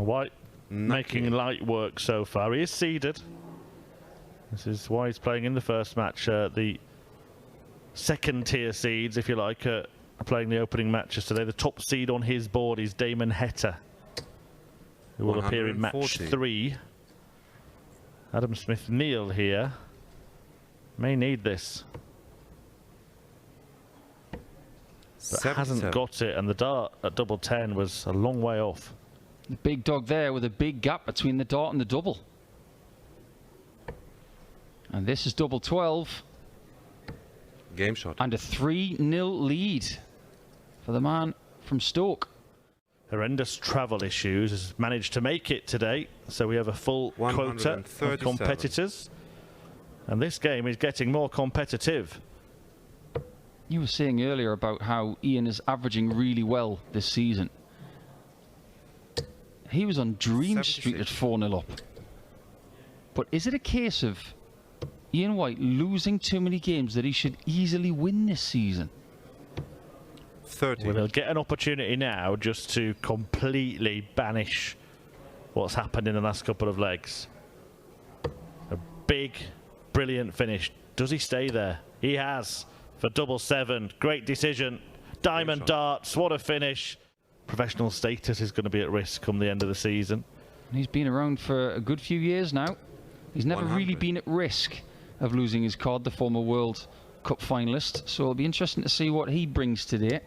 White making light work so far. He is seeded. This is why he's playing in the first match. The second tier seeds, if you like, are playing the opening matches today. The top seed on his board is Damon Heta, who will appear in match 3. Adam Smith-Neale here may need this, but hasn't got it, and the dart at double 10 was a long way off. The big dog there with a big gap between the dart and the double. And this is double 12. Game shot. And a 3-0 lead for the man from Stoke. Horrendous travel issues, has managed to make it today, so we have a full quota of competitors, and this game is getting more competitive. You were saying earlier about how Ian is averaging really well this season. He was on Dream Street at 4-0 up. But is it a case of Ian White losing too many games that he should easily win this season? 30. Well, he'll get an opportunity now just to completely banish what's happened in the last couple of legs. A big, brilliant finish. Does he stay there? He has for double 7. Great decision. Diamond darts. What a finish. Professional status is going to be at risk come the end of the season. He's been around for a good few years now. He's never really been at risk of losing his card, the former World Cup finalist. So it'll be interesting to see what he brings today.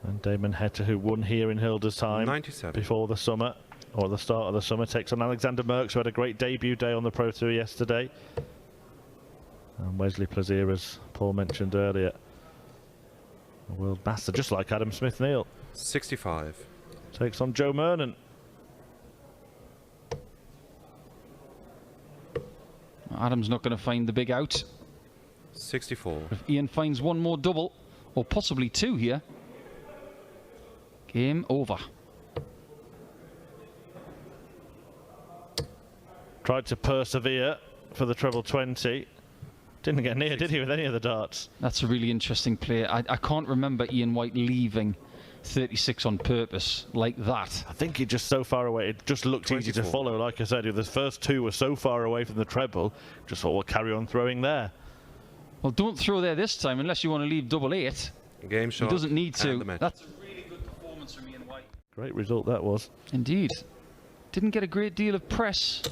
And Damon Heta, who won here in Hildesheim 97. before the summer, or the start of the summer, takes on Alexander Merckx, who had a great debut day on the Pro Tour yesterday. And Wesley Plaisir, as Paul mentioned earlier, a world master, just like Adam Smith-Neale. 65. Takes on Joe Murnan. Adam's not going to find the big out. 64. If Ian finds one more double, or possibly 2 here, game over. Tried to persevere for the treble 20. Didn't get near, did he, with any of the darts? That's a really interesting play. I can't remember Ian White leaving 36 on purpose like that. I think he just so far away, it just looked 24. easy to follow. Like I said, the first 2 were so far away from the treble, just thought we'll carry on throwing there. Well, don't throw there this time unless you want to leave double 8. Game shot. He doesn't need to. That's a really good performance from Ian White. Great result that was. Indeed. Didn't get a great deal of press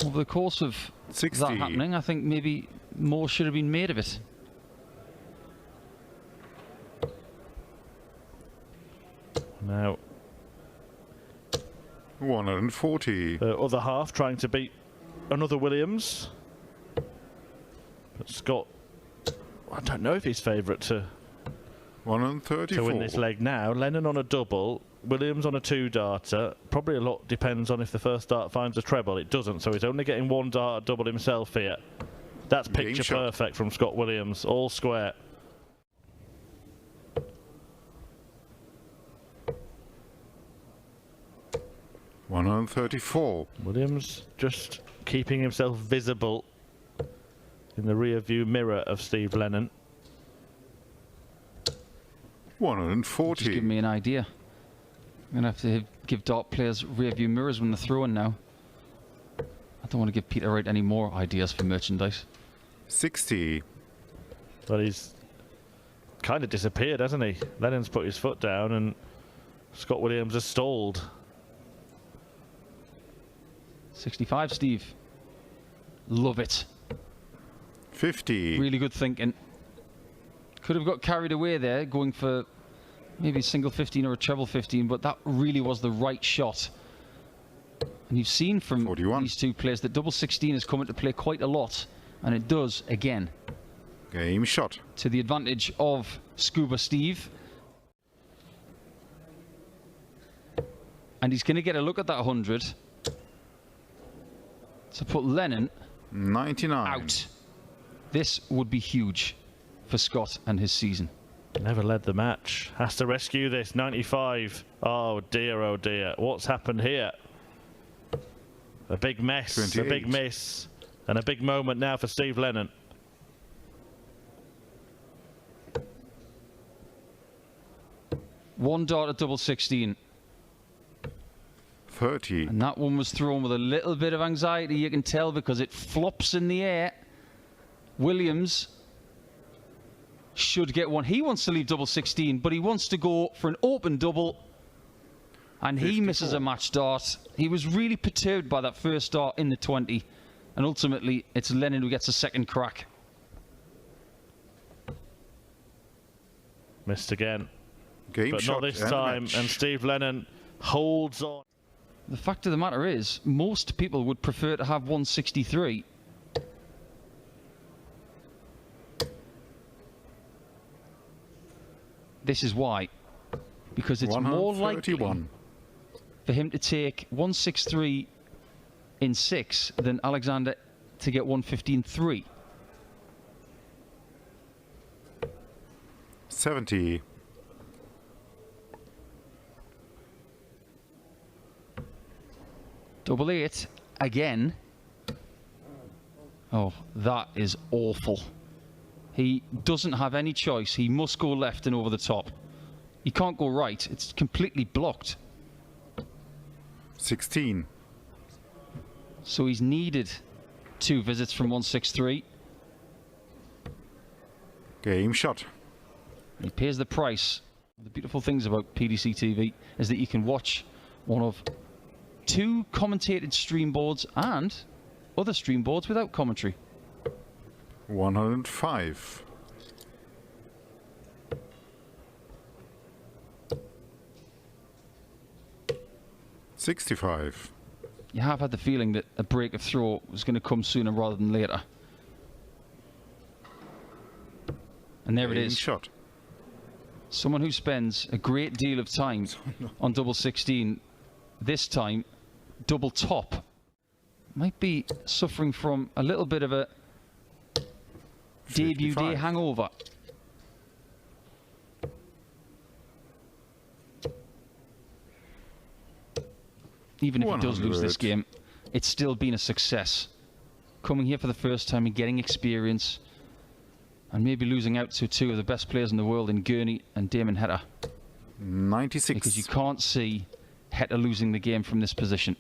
over the course of 60. that happening. I think maybe more should have been made of it. Now, 140. the other half trying to beat another Williams. But Scott, I don't know if he's favourite to 134. win this leg now. Lennon on a double, Williams on a 2-darter. Probably a lot depends on if the first dart finds a treble. It doesn't, so he's only getting 1 dart double himself here. That's picture perfect from Scott Williams, all square. $134. Williams just keeping himself visible in the rear view mirror of Steve Lennon. 140. Just give me an idea. I'm going to have to give dart players rear view mirrors when they're throwing now. I don't want to give Peter Wright any more ideas for merchandise. 60. But he's kind of disappeared, hasn't he? Lennon's put his foot down and Scott Williams has stalled. 65, Steve. Love it. 50. Really good thinking. Could have got carried away there, going for maybe a single 15 or a treble 15, but that really was the right shot. And you've seen from 41. These two players that double 16 has come into play quite a lot, and it does again. Game shot. To the advantage of Scuba Steve. And he's going to get a look at that 100 to put Lennon 99. out. This would be huge for Scott and his season. Never led the match. Has to rescue this. 95. Oh dear, what's happened here? A big mess, 28. a big miss, and a big moment now for Steve Lennon. One dart at double 16. 30. And that one was thrown with a little bit of anxiety, you can tell, because it flops in the air. Williams should get one. He wants to leave double 16, but he wants to go for an open double. And he 54. misses a match start. He was really perturbed by that first start in the 20. And ultimately, it's Lennon who gets a second crack. Missed again, Game but shot. not this and time. match. And Steve Lennon holds on. The fact of the matter is, most people would prefer to have 163. This is why. Because it's more likely 131. for him to take 163 in 6 than Alexander to get 115.3. 70. Double 8 again. Oh, that is awful. He doesn't have any choice. He must go left and over the top. He can't go right. It's completely blocked. 16. So he's needed 2 visits from 163. Game shot. He pays the price. The beautiful things about PDC TV is that you can watch one of 2 commentated stream boards and other stream boards without commentary. 105. $65. You have had the feeling that a break of throw was going to come sooner rather than later. And there it Game is. shot. Someone who spends a great deal of time on double 16, this time double top, might be suffering from a little bit of a debut day 55. hangover. Even if he does lose this 100. game, it's still been a success. Coming here for the first time and getting experience, and maybe losing out to 2 of the best players in the world in Gurney and Damon Heta, 96. because you can't see Heta losing the game from this position.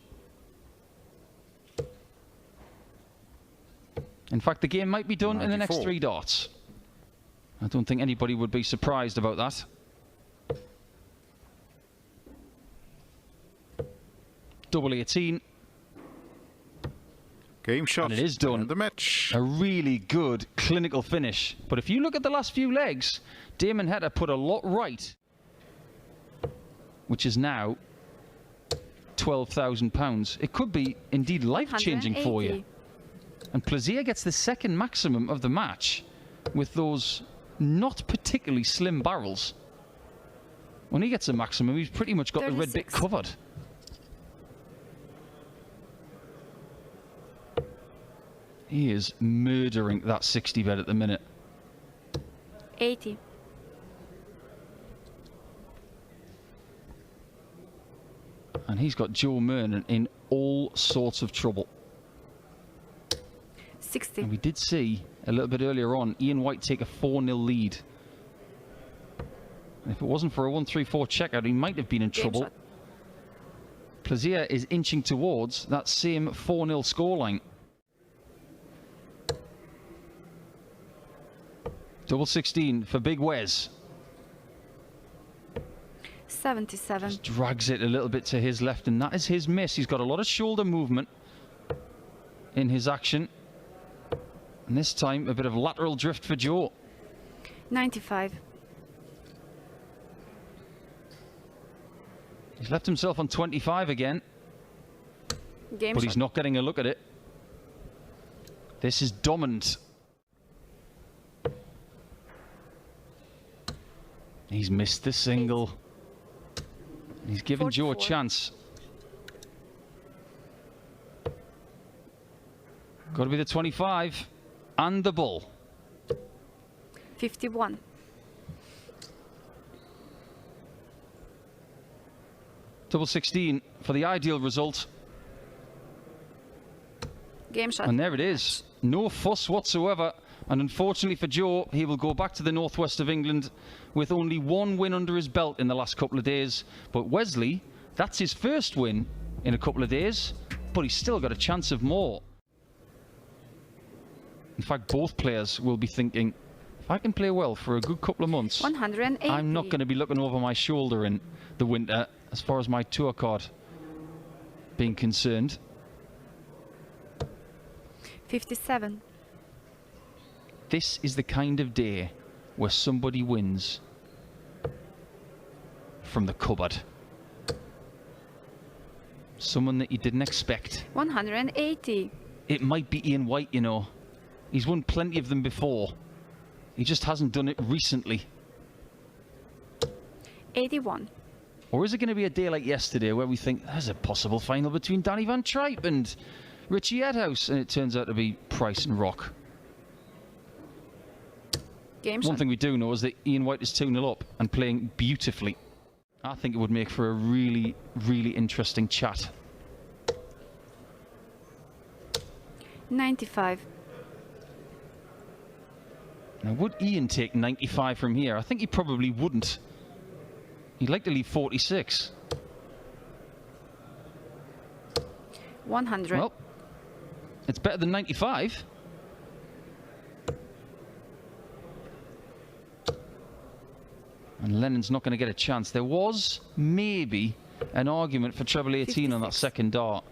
In fact, the game might be done in the next 94. 3 darts. I don't think anybody would be surprised about that. Double 18. Game shot. And it is done. And the match. A really good clinical finish. But if you look at the last few legs, Damon Heta put a lot right, which is now £12,000. It could be indeed life-changing for you. 180. And Plaisir gets the second maximum of the match with those not particularly slim barrels. When he gets a maximum, he's pretty much got the red bit 36. covered. He is murdering that 60 bet at the minute. 80. And he's got Joe Mernon in all sorts of trouble. 60. And we did see a little bit earlier on Ian White take a 4-0 lead. And if it wasn't for a 1-3-4 checkout, he might have been in Game trouble. shot. Plaisir is inching towards that same 4-0 scoreline. Double 16 for Big Wes. 77. Just drags it a little bit to his left, and that is his miss. He's got a lot of shoulder movement in his action. And this time, a bit of lateral drift for Joe. 95. He's left himself on 25 again, Game but shot. he's not getting a look at it. This is dominant. He's missed the single. He's given Joe a 44. chance. Got to be the 25 and the ball. 51. Double 16 for the ideal result. Game shot. And there it is. No fuss whatsoever. And unfortunately for Joe, he will go back to the northwest of England with only 1 win under his belt in the last couple of days. But Wesley, that's his first win in a couple of days, but he's still got a chance of more. In fact, both players will be thinking, if I can play well for a good couple of months, 180. I'm not going to be looking over my shoulder in the winter as far as my tour card being concerned. 57. This is the kind of day where somebody wins from the cupboard. Someone that you didn't expect. 180. It might be Ian White, you know. He's won plenty of them before. He just hasn't done it recently. 81. Or is it going to be a day like yesterday where we think there's a possible final between Danny Van Tripe and Richie Edhouse, and it turns out to be Price and Rock? Game One shot. thing we do know is that Ian White is 2-0 up and playing beautifully. I think it would make for a really, really interesting chat. 95. Now, would Ian take 95 from here? I think he probably wouldn't. He'd like to leave 46. 100. Well, it's better than 95. And Lennon's not going to get a chance. There was maybe an argument for treble 18 on that 56. second dart.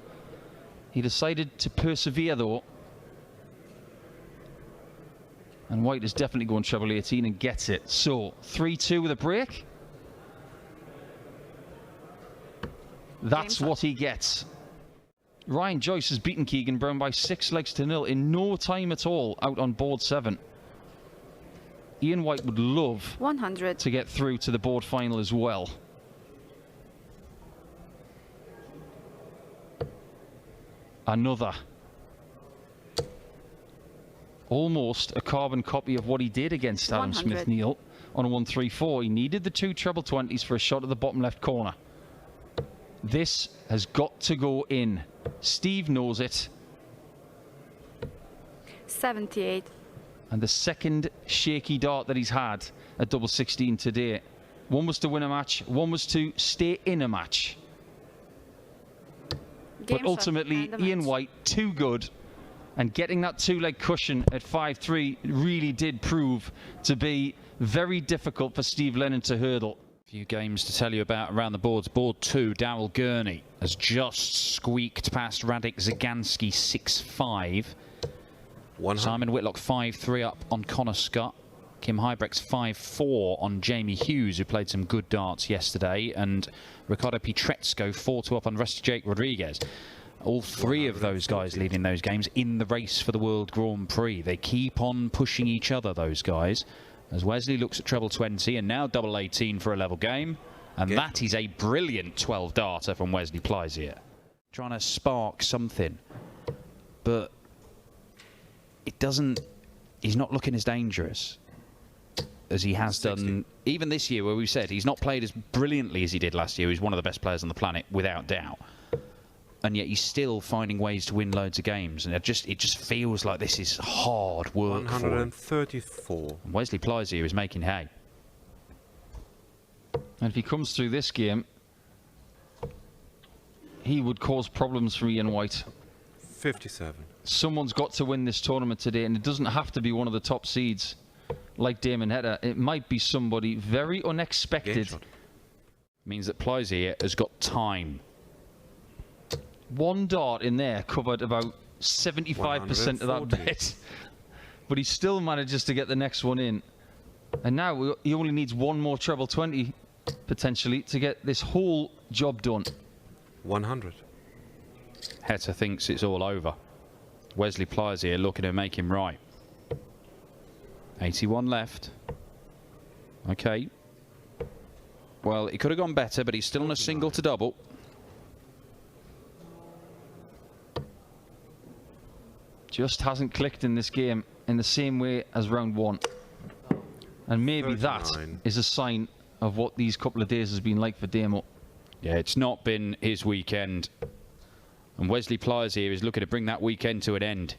He decided to persevere though. And White is definitely going treble 18 and gets it. So 3-2 with a break. That's what he gets. Ryan Joyce has beaten Keegan Brown by 6 legs to 0 in no time at all out on board 7. Ian White would love 100. to get through to the board final as well. Another. Almost a carbon copy of what he did against Adam 100. Smith-Neil on a 1-3-4. He needed the 2 treble 20s for a shot at the bottom left corner. This has got to go in. Steve knows it. 78. And the second shaky dart that he's had at double 16 today. One was to win a match, one was to stay in a match. Game But shot ultimately, and the Ian match. White, too good. And getting that 2-leg cushion at 5-3 really did prove to be very difficult for Steve Lennon to hurdle. Few games to tell you about around the boards. Board 2, Darrell Gurney has just squeaked past Radek Zagansky 6-5. 100. Simon Whitlock 5-3 up on Connor Scott. Kim Hybrex 5-4 on Jamie Hughes, who played some good darts yesterday. And Ricardo Pietrezco 4-2 up on Rusty Jake Rodriguez. All three of those guys leading those games in the race for the World Grand Prix. They keep on pushing each other, those guys. As Wesley looks at treble 20 and now double 18 for a level game. And that is a brilliant 12 darter from Wesley Pleisier. Trying to spark something. But it doesn't, he's not looking as dangerous as he has 60. done even this year, where we've said he's not played as brilliantly as he did last year. He's one of the best players on the planet, without doubt. And yet he's still finding ways to win loads of games. And it just feels like this is hard work for him. 134. And Wesley Pleisier is making hay. And if he comes through this game, he would cause problems for Ian White. 57. Someone's got to win this tournament today, and it doesn't have to be one of the top seeds like Damon Heta. It might be somebody very Game unexpected. shot. Means that Pleisier has got time. One dart in there covered about 75% of that 140. bet. But he still manages to get the next one in. And now he only needs one more treble 20, potentially, to get this whole job done. 100. Heta thinks it's all over. Wesley Pleisier looking to make him right. 81 left. Okay. Well, it could have gone better, but he's still on a single to double. Just hasn't clicked in this game in the same way as round 1. And maybe that 39. is a sign of what these couple of days has been like for Damo. Yeah, it's not been his weekend. And Wesley Pleisier is looking to bring that weekend to an end.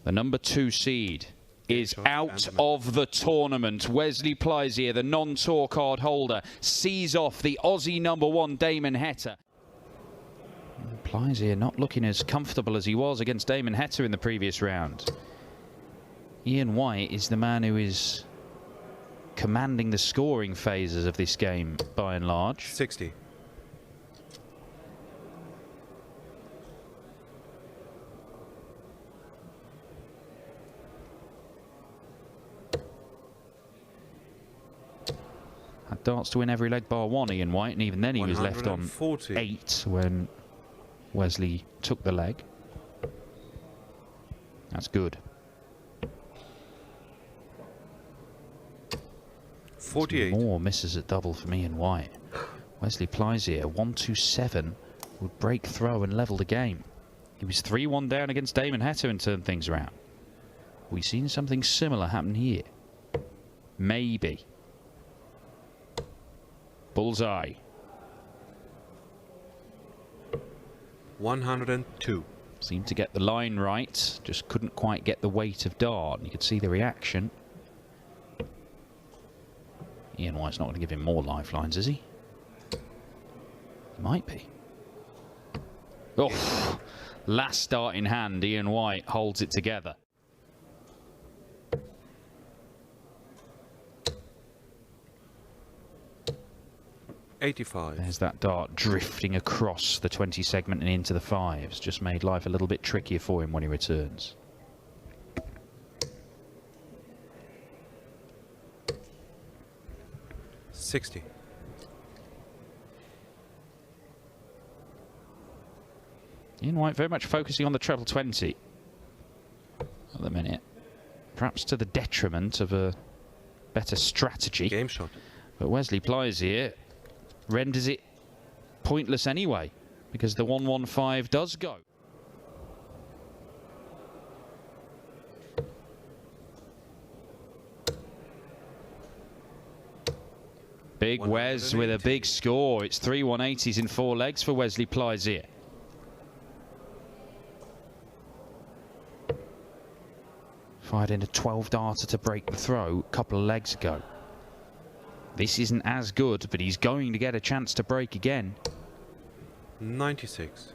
The number 2 seed is out of the tournament. Wesley Pleisier, the non-tour card holder, sees off the Aussie number 1 Damon Heta. Plies here not looking as comfortable as he was against Damon Heta in the previous round. Ian White is the man who is commanding the scoring phases of this game by and large. 60. Had darts to win every leg bar one, Ian White, and even then he was left on 140. 8 when Wesley took the leg. That's good. 48. More misses at double from Ian White. Wesley Plies-here, 1-2-7, would break throw and level the game. He was 3-1 down against Damon Heta and turned things around. We've seen something similar happen here. Maybe. Bullseye. 102. Seemed to get the line right, just couldn't quite get the weight of dart. And you could see the reaction. Ian White's not going to give him more lifelines, is he? He might be. Oh, last dart in hand, Ian White holds it together. $85. There's that dart drifting across the 20 segment and into the fives. Just made life a little bit trickier for him when he returns. $60. Ian White very much focusing on the treble 20 at the minute. Perhaps to the detriment of a better strategy. Game shot. But Wesley Plies-here renders it pointless anyway, because the 115 does go. Big Wes with a big score. It's 3 180s in 4 legs for Wesley Plies-here. Fired in a 12-darter to break the throw a couple of legs ago. This isn't as good, but he's going to get a chance to break again. 96.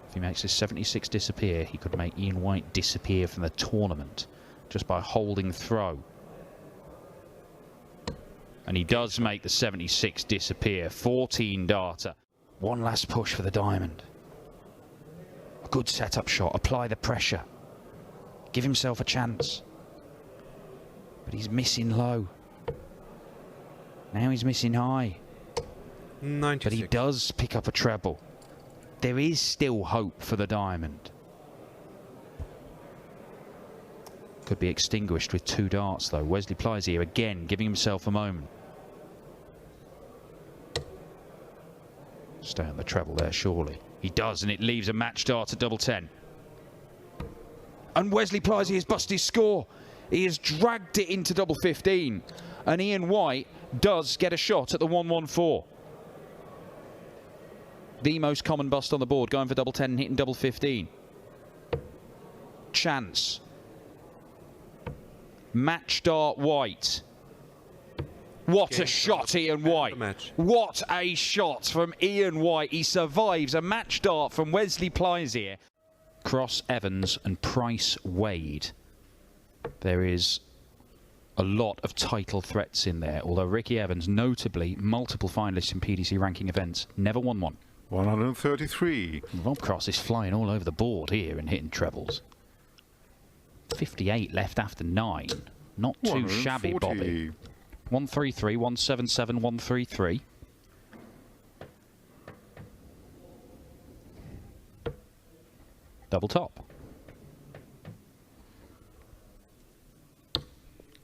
If he makes his 76 disappear, he could make Ian White disappear from the tournament just by holding throw. And he does make the 76 disappear. 14-darter. One last push for the diamond. A good setup shot. Apply the pressure. Give himself a chance. But he's missing low. Now he's missing high. 96. But he does pick up a treble. There is still hope for the diamond. Could be extinguished with 2 darts though. Wesley Plies-here again giving himself a moment. Stay on the treble there surely. He does, and it leaves a match dart at double 10. And Wesley Plies-here has busted his score. He has dragged it into double 15. And Ian White does get a shot at the 114. The most common bust on the board, going for double 10 and hitting double 15. Chance. Match dart White. What a shot, Ian White. What a shot from Ian White. He survives a match dart from Wesley Plies-here. Cross Evans and Price Wade. There is a lot of title threats in there, although Ricky Evans, notably multiple finalists in PDC ranking events, never won one. 133. Rob Cross is flying all over the board here and hitting trebles. 58 left after 9. Not too shabby, Bobby. 133, 177, 133. Double top.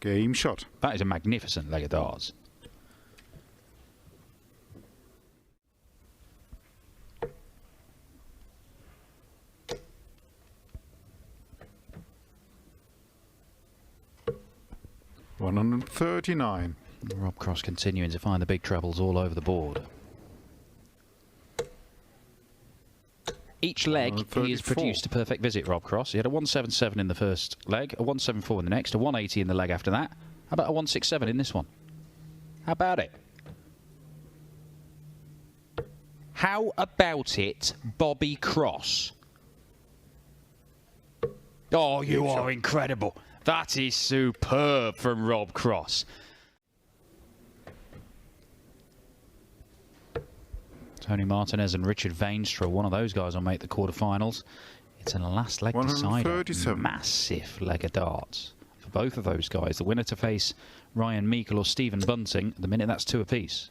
Game shot. That is a magnificent leg of darts. $139. Rob Cross continuing to find the big trebles all over the board. Each leg he has produced a perfect visit, Rob Cross. He had a 177 in the first leg, a 174 in the next, a 180 in the leg after that. How about a 167 in this one? How about it? How about it, Bobby Cross? Oh, you are incredible. That is superb from Rob Cross. Tony Martinez and Richard Veenstra, one of those guys will make the quarterfinals. It's a last leg decider. 137. Massive leg of darts for both of those guys. The winner to face Ryan Meikle or Stephen Bunting. At the minute, that's 2 apiece.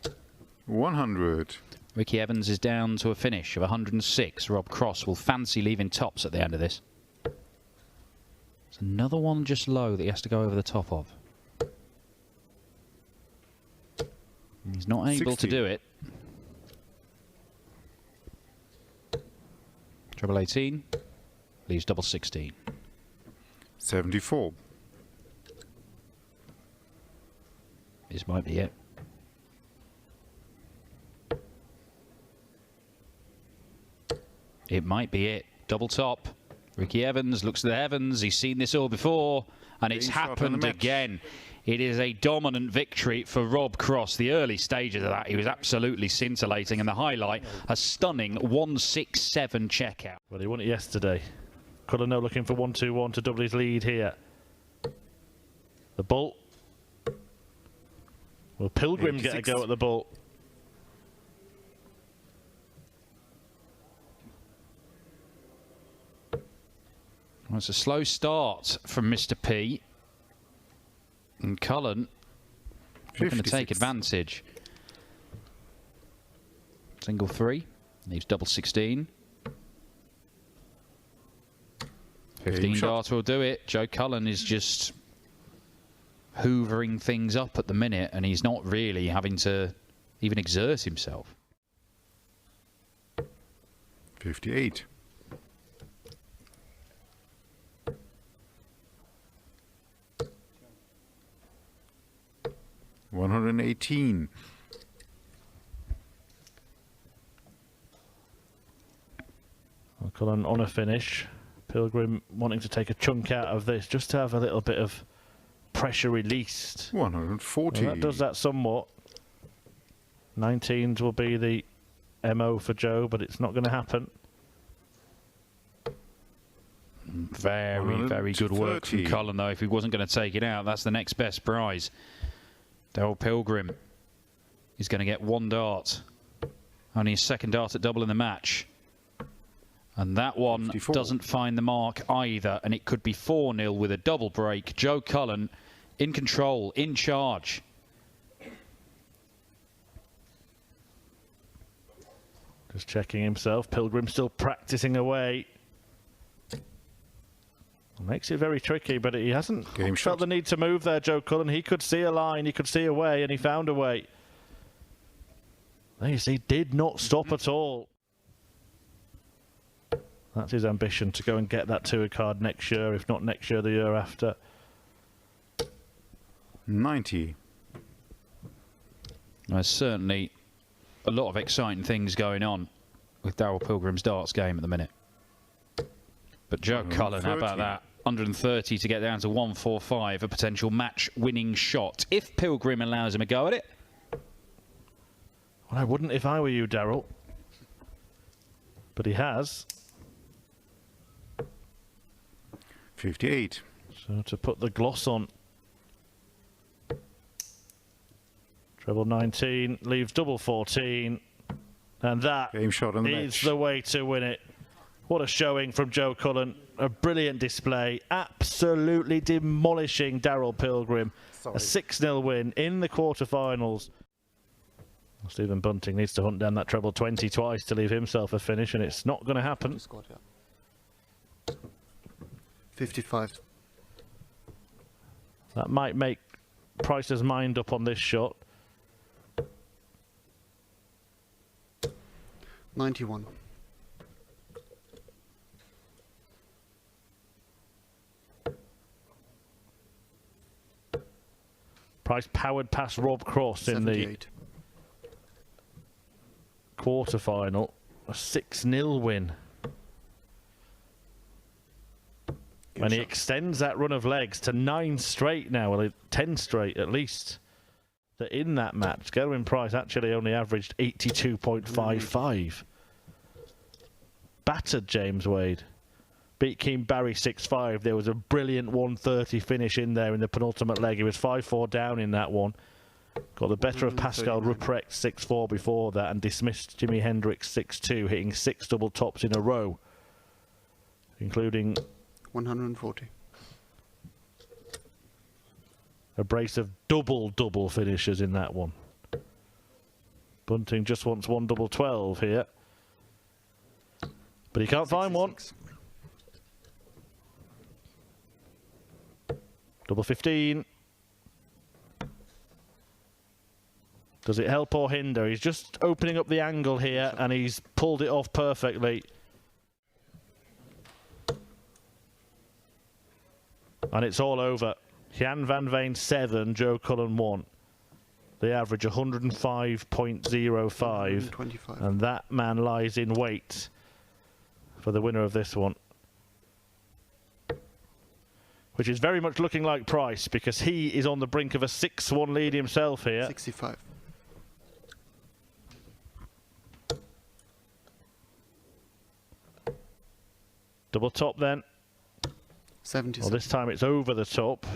100. Ricky Evans is down to a finish of 106. Rob Cross will fancy leaving tops at the end of this. There's another one just low that he has to go over the top of. He's not able 60. to do it. Treble 18 leaves double 16. 74. This might be it. It might be it. Double top. Ricky Evans looks to the heavens. He's seen this all before, and it's Being shot on the happened match. again. It is a dominant victory for Rob Cross. The early stages of that, he was absolutely scintillating, and the highlight, a stunning 167 checkout. Well, he won it yesterday. Cullen looking for 1-2-1 to double his lead here. The bull. Will Pilgrim get a 86. go at the bull? Well, it's a slow start from Mr. P. And Cullen looking to take 56. advantage. Single 3. Leaves double 16. 15 shot. darts will do it. Joe Cullen is just hoovering things up at the minute, and he's not really having to even exert himself. 58. $118. Well, Cullen on a finish. Pilgrim wanting to take a chunk out of this just to have a little bit of pressure released. 140. Well, that does that somewhat. 19s will be the MO for Joe, but it's not going to happen. Very, very good work from 130. Cullen, though. If he wasn't going to take it out, that's the next best prize. Daryl Pilgrim is going to get 1 dart. Only his 2nd dart at double in the match. And that one 54. doesn't find the mark either. And it could be 4-0 with a double break. Joe Cullen in control, in charge. Just checking himself. Pilgrim still practicing away. Makes it very tricky, but he hasn't Game felt shot. the need to move there, Joe Cullen. He could see a line, he could see a way, and he found a way. There you see, did not stop at all. That's his ambition, to go and get that tour card next year, if not next year, the year after. 90. There's certainly a lot of exciting things going on with Daryl Pilgrim's darts game at the minute. But Joe Cullen, how about 130. that? 130 to get down to 145, a potential match-winning shot. If Pilgrim allows him a go at it. Well, I wouldn't if I were you, Daryl. But he has. 58. So to put the gloss on. Treble 19, leaves double 14. And that Game shot on the is match. the way to win it. What a showing from Joe Cullen. A brilliant display. Absolutely demolishing Daryl Pilgrim. A 6-0 win in the quarterfinals. Well, Stephen Bunting needs to hunt down that treble 20 twice to leave himself a finish, and it's not going to happen. 55. That might make Price's mind up on this shot. 91. Price powered past Rob Cross in the 78. quarterfinal. A 6-0 win. And he shot. extends that run of legs to 9 straight now, well, 10 straight at least. that in that match, Gerwyn Price actually only averaged 82.55. Battered James Wade. Beat Keane Barry 6-5. There was a brilliant 130 finish in there in the penultimate leg. He was 5-4 down in that one. Got the better of Pascal 139. Ruprecht 6-4 before that and dismissed Jimi Hendrix 6-2, hitting 6 double tops in a row, including 140. a brace of double finishes in that one. Bunting just wants one double 12 here, but he can't find one. 66. Double 15. Does it help or hinder? He's just opening up the angle here and he's pulled it off perfectly. And it's all over. Jan van Veen 7, Joe Cullen 1. They average 105.05. 125. And that man lies in wait for the winner of this one. Which is very much looking like Price, because he is on the brink of a 6-1 lead himself here. 65. Double top then. 77. Well, this time it's over the top.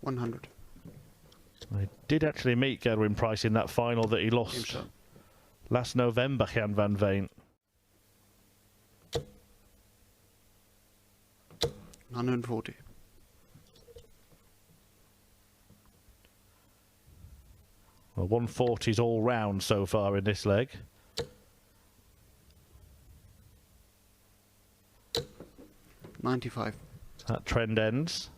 $100. I did actually meet Gerwyn Price in that final that he Game lost shot. last November, Jan van Veen. 140. Well, 140s all round so far in this leg. $95. That trend ends.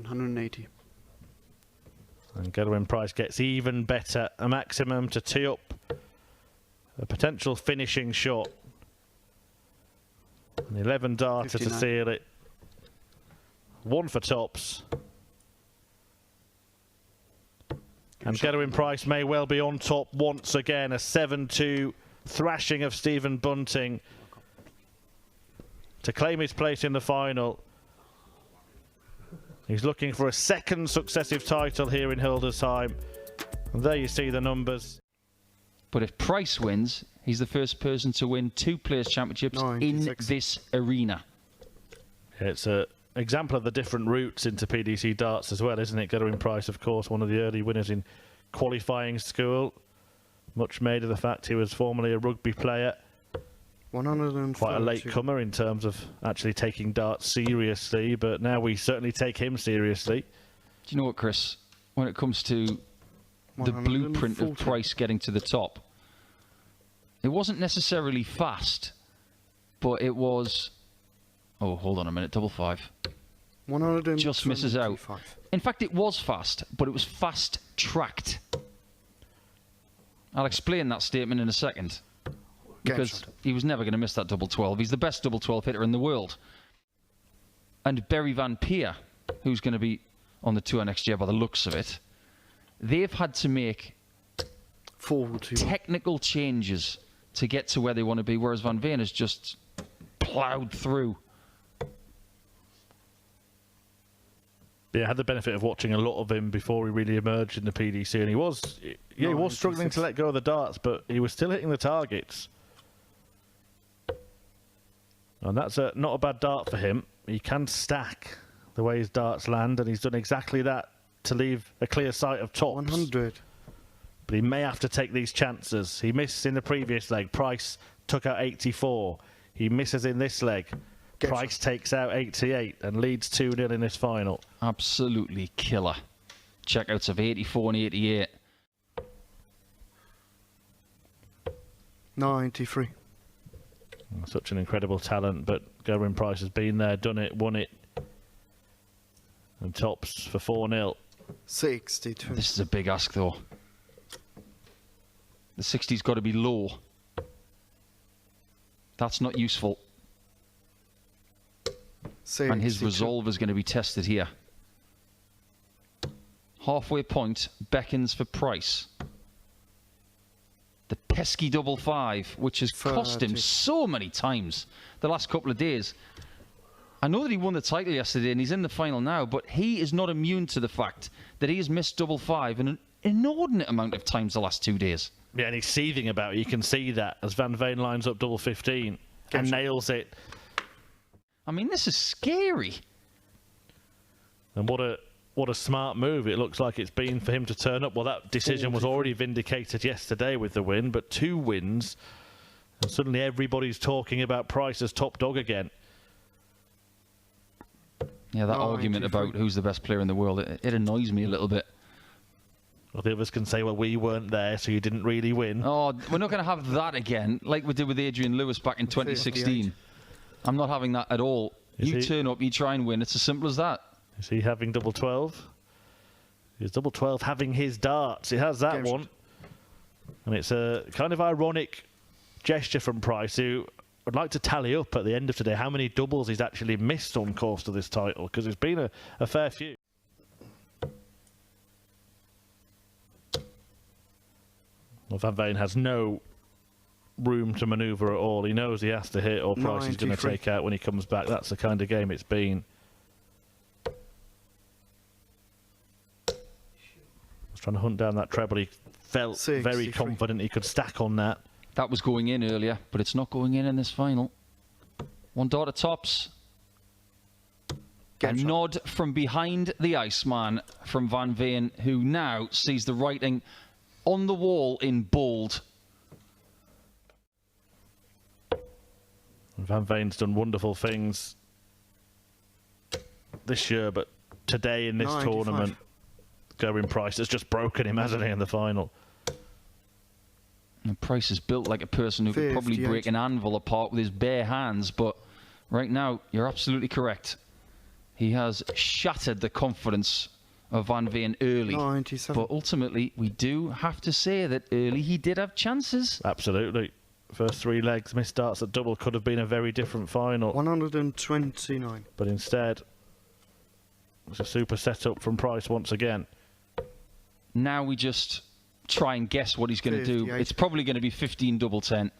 $180. And Gerwyn Price gets even better. A maximum to tee up a potential finishing shot. An 11 darter to 59. seal it. One for tops. And Gerwyn Price may well be on top once again. A 7-2 thrashing of Stephen Bunting to claim his place in the final. He's looking for a second successive title here in Hildesheim. And there you see the numbers. But if Price wins, he's the first person to win 2 Players' Championships in 96. this arena. It's an example of the different routes into PDC darts as well, isn't it? Gerwyn Price, of course, one of the early winners in qualifying school. Much made of the fact he was formerly a rugby player. 132. Quite a late comer in terms of actually taking darts seriously, but now we certainly take him seriously. Do you know what, Chris? When it comes to the blueprint of 140. Price getting to the top, it wasn't necessarily fast, but it was... Oh, hold on a minute, double 5. 125. Just misses out. In fact, it was fast, but it was fast-tracked. I'll explain that statement in a second. Game Because shot. he was never going to miss that double 12. He's the best double 12 hitter in the world. And Berry Van Peer, who's going to be on the tour next year by the looks of it, they've had to make 40. technical changes to get to where they want to be, whereas Van Veen has just ploughed through. Yeah, I had the benefit of watching a lot of him before he really emerged in the PDC, and he was struggling to let go of the darts, but he was still hitting the targets. And that's not a bad dart for him. He can stack the way his darts land, and he's done exactly that to leave a clear sight of tops. 100. But he may have to take these chances. He missed in the previous leg. Price took out 84. He misses in this leg. Game Price takes out 88 and leads 2-0 in this final. Absolutely killer. Checkouts of 84 and 88. 93. Such an incredible talent, but Gerwyn Price has been there, done it, won it. And tops for 4-0. 62. This is a big ask, though. The 60's got to be low. That's not useful. And his 62. resolve is going to be tested here. Halfway point beckons for Price. The pesky double 5, which has cost him 30. so many times the last couple of days. I know that he won the title yesterday and he's in the final now, but he is not immune to the fact that he has missed double 5 an inordinate amount of times the last 2 days. Yeah, and he's seething about it. You can see that as Van Veen lines up double 15 and nails it. I mean, this is scary. And what a smart move it looks like it's been for him to turn up. Well, that decision was already vindicated yesterday with the win, but 2 wins, and suddenly everybody's talking about Price as top dog again. Yeah, that 93. argument about who's the best player in the world, it annoys me a little bit. Well, the others can say, well, we weren't there, so you didn't really win. Oh, we're not going to have that again, like we did with Adrian Lewis back in 2016. 58. I'm not having that at all. Is You he- turn up, you try and win. It's as simple as that. Is he having double 12? Is double 12 having his darts? He has that Game one. shot. And it's a kind of ironic gesture from Price, who would like to tally up at the end of today how many doubles he's actually missed on course to this title, because there's been a fair few. Well, Van Veen has no room to manoeuvre at all. He knows he has to hit or Price is going to 93. take out when he comes back. That's the kind of game it's been. Was trying to hunt down that treble. He felt very 63. confident he could stack on that. That was going in earlier, but it's not going in this final. 1 dart at tops. Game A shot. nod from behind the Iceman from Van Veen, who now sees the writing on the wall in bold. Van Veen's done wonderful things this year, but today in this 95. tournament, Gerwyn Price has just broken him, hasn't he, in the final? And Price is built like a person who could probably 58. break an anvil apart with his bare hands, but right now, you're absolutely correct. He has shattered the confidence of Van Veen early. 97. But ultimately, we do have to say that early he did have chances. Absolutely. First 3 legs, missed darts at double, could have been a very different final. 129. But instead, it's a super setup from Price once again. Now we just try and guess what he's going to do. 58. It's probably going to be 15 double 10.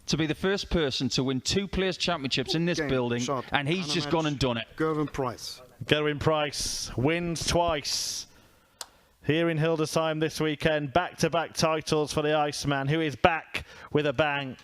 To be the first person to win 2 Players' Championships in this Game building, shot. and he's And a just match. gone and done it. Gervin Price. Gerwyn Price wins twice here in Hildesheim this weekend. Back-to-back titles for the Iceman, who is back with a bang.